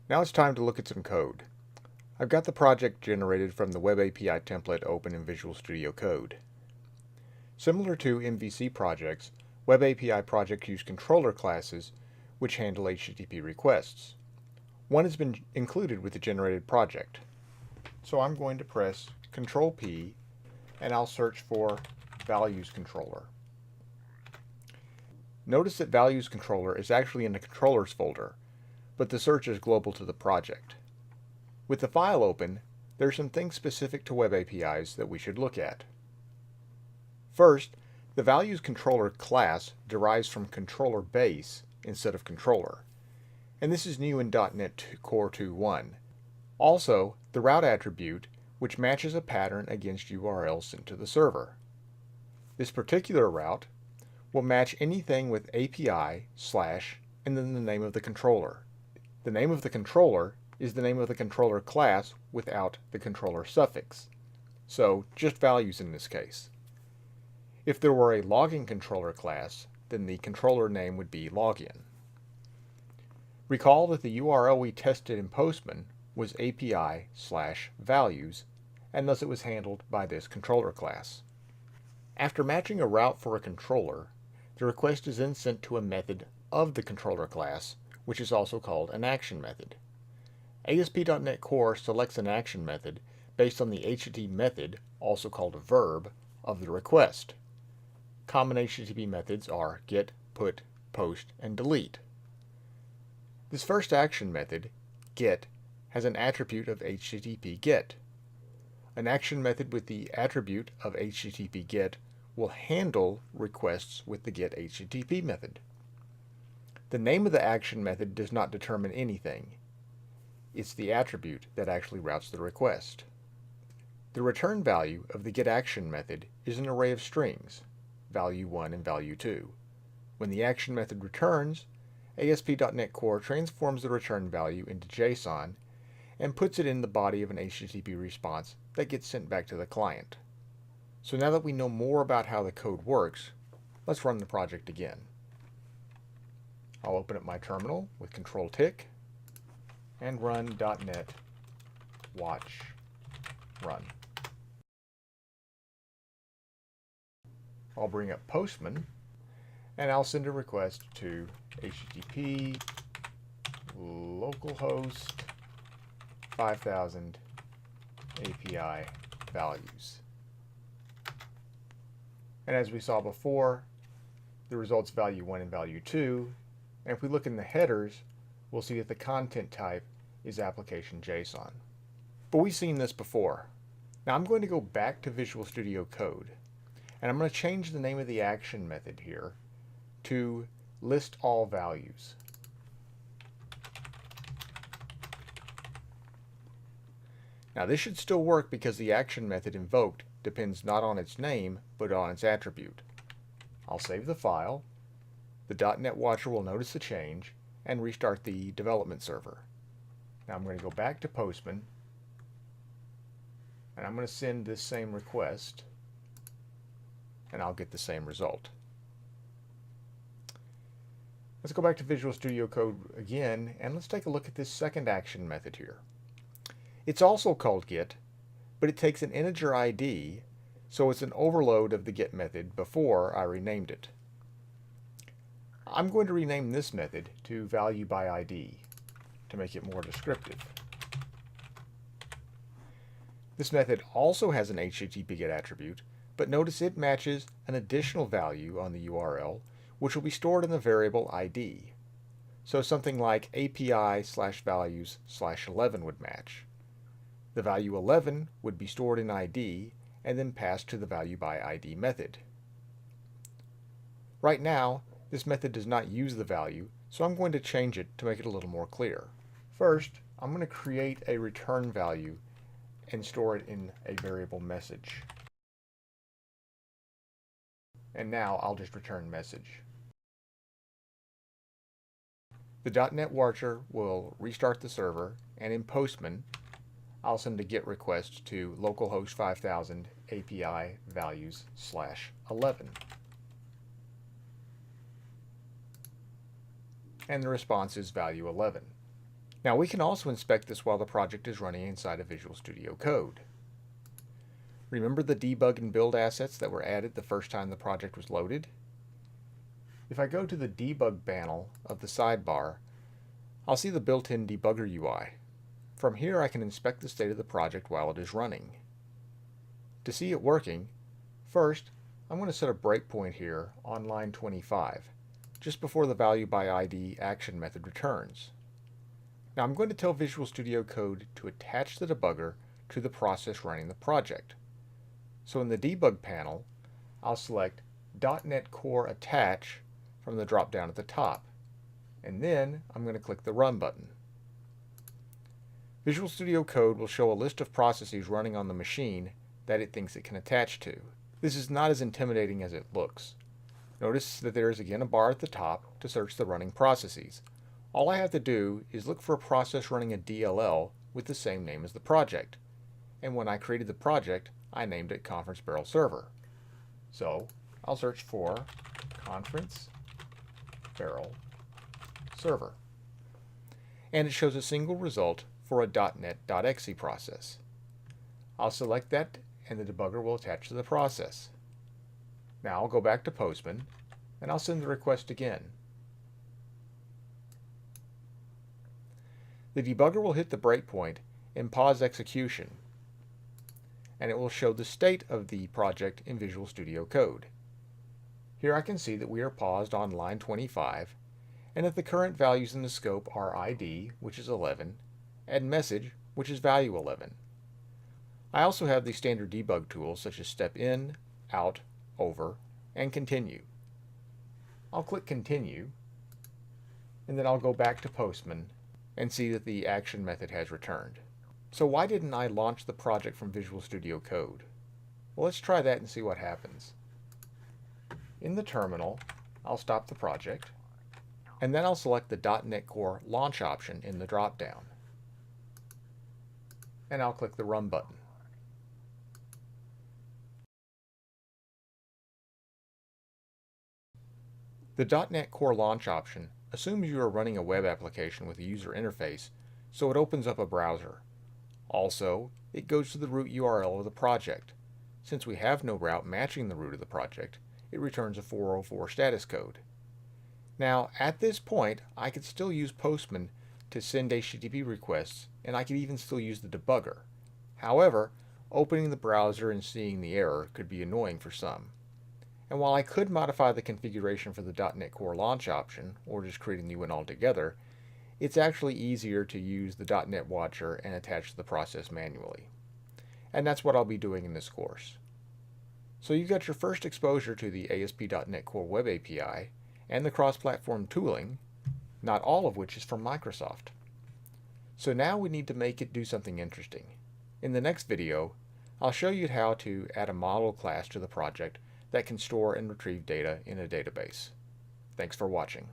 Now it's time to look at some code. I've got the project generated from the Web API template open in Visual Studio Code. Similar to MVC projects, Web API projects use controller classes which handle HTTP requests. One has been included with the generated project. So I'm going to press Control P and I'll search for Values Controller. Notice that Values Controller is actually in the Controllers folder, but the search is global to the project. With the file open, there are some things specific to Web APIs that we should look at. First, the Values Controller class derives from controller base instead of controller, and this is new in .NET Core 2.1. Also, the route attribute, which matches a pattern against URLs sent to the server. This particular route will match anything with API / and then the name of the controller. The name of the controller is the name of the controller class without the controller suffix, so just values in this case. If there were a login controller class, then the controller name would be login. Recall that the URL we tested in Postman was API/values, and thus it was handled by this controller class. After matching a route for a controller, the request is then sent to a method of the controller class, which is also called an action method. ASP.NET Core selects an action method based on the HTTP method, also called a verb, of the request. Common HTTP methods are get, put, post, and delete. This first action method, get, has an attribute of HTTP GET. An action method with the attribute of HTTP GET will handle requests with the getHTTP method. The name of the action method does not determine anything. It's the attribute that actually routes the request. The return value of the getAction method is an array of strings, value 1 and value 2. When the action method returns, ASP.NET Core transforms the return value into JSON and puts it in the body of an HTTP response that gets sent back to the client. So now that we know more about how the code works, let's run the project again. I'll open up my terminal with Control-Tick and run .NET watch run. I'll bring up Postman and I'll send a request to HTTP localhost 5000 API values. And as we saw before, the results value 1 and value 2. And if we look in the headers, we'll see that the content type is application JSON. But we've seen this before. Now I'm going to go back to Visual Studio Code, and I'm going to change the name of the action method here to list all values. Now this should still work because the action method invoked depends not on its name, but on its attribute. I'll save the file. The .NET Watcher will notice the change and restart the development server. Now I'm going to go back to Postman and I'm going to send this same request and I'll get the same result. Let's go back to Visual Studio Code again and let's take a look at this second action method here. It's also called get, but it takes an integer ID, so it's an overload of the get method before I renamed it. I'm going to rename this method to value by ID to make it more descriptive. This method also has an HTTP GET attribute, but notice it matches an additional value on the URL, which will be stored in the variable ID. So something like API/values/11 would match. The value 11 would be stored in ID and then passed to the value by ID method. Right now, this method does not use the value, so I'm going to change it to make it a little more clear. First, I'm going to create a return value and store it in a variable message. And now I'll just return message. The .NET Watcher will restart the server, and in Postman, I'll send a GET request to localhost 5000 API values/11. And the response is value 11. Now we can also inspect this while the project is running inside of Visual Studio Code. Remember the debug and build assets that were added the first time the project was loaded? If I go to the debug panel of the sidebar, I'll see the built-in debugger UI. From here I can inspect the state of the project while it is running. To see it working, first I'm going to set a breakpoint here on line 25, just before the value by ID action method returns. Now I'm going to tell Visual Studio Code to attach the debugger to the process running the project. So in the debug panel, I'll select .NET Core Attach from the drop-down at the top, and then I'm going to click the Run button. Visual Studio Code will show a list of processes running on the machine that it thinks it can attach to. This is not as intimidating as it looks. Notice that there is again a bar at the top to search the running processes. All I have to do is look for a process running a DLL with the same name as the project. And when I created the project, I named it Conference Barrel Server. So I'll search for Conference Barrel Server. And it shows a single result for a .NET.exe process. I'll select that and the debugger will attach to the process. Now I'll go back to Postman and I'll send the request again. The debugger will hit the breakpoint and pause execution, and it will show the state of the project in Visual Studio Code. Here I can see that we are paused on line 25, and that the current values in the scope are ID, which is 11, and message, which is value 11. I also have the standard debug tools such as step in, out, over, and continue. I'll click continue, and then I'll go back to Postman and see that the action method has returned. So why didn't I launch the project from Visual Studio Code? Well, let's try that and see what happens. In the terminal, I'll stop the project, and then I'll select the .NET Core Launch option in the drop-down. And I'll click the Run button. The .NET Core Launch option assumes you are running a web application with a user interface, so it opens up a browser. Also, it goes to the root URL of the project. Since we have no route matching the root of the project, it returns a 404 status code. Now, at this point, I could still use Postman to send HTTP requests, and I could even still use the debugger. However, opening the browser and seeing the error could be annoying for some. And while I could modify the configuration for the .NET Core Launch option, or just create a new one altogether, it's actually easier to use the .NET Watcher and attach the process manually. And that's what I'll be doing in this course. So you got your first exposure to the ASP.NET Core Web API and the cross-platform tooling, not all of which is from Microsoft. So now we need to make it do something interesting. In the next video, I'll show you how to add a model class to the project that can store and retrieve data in a database. Thanks for watching.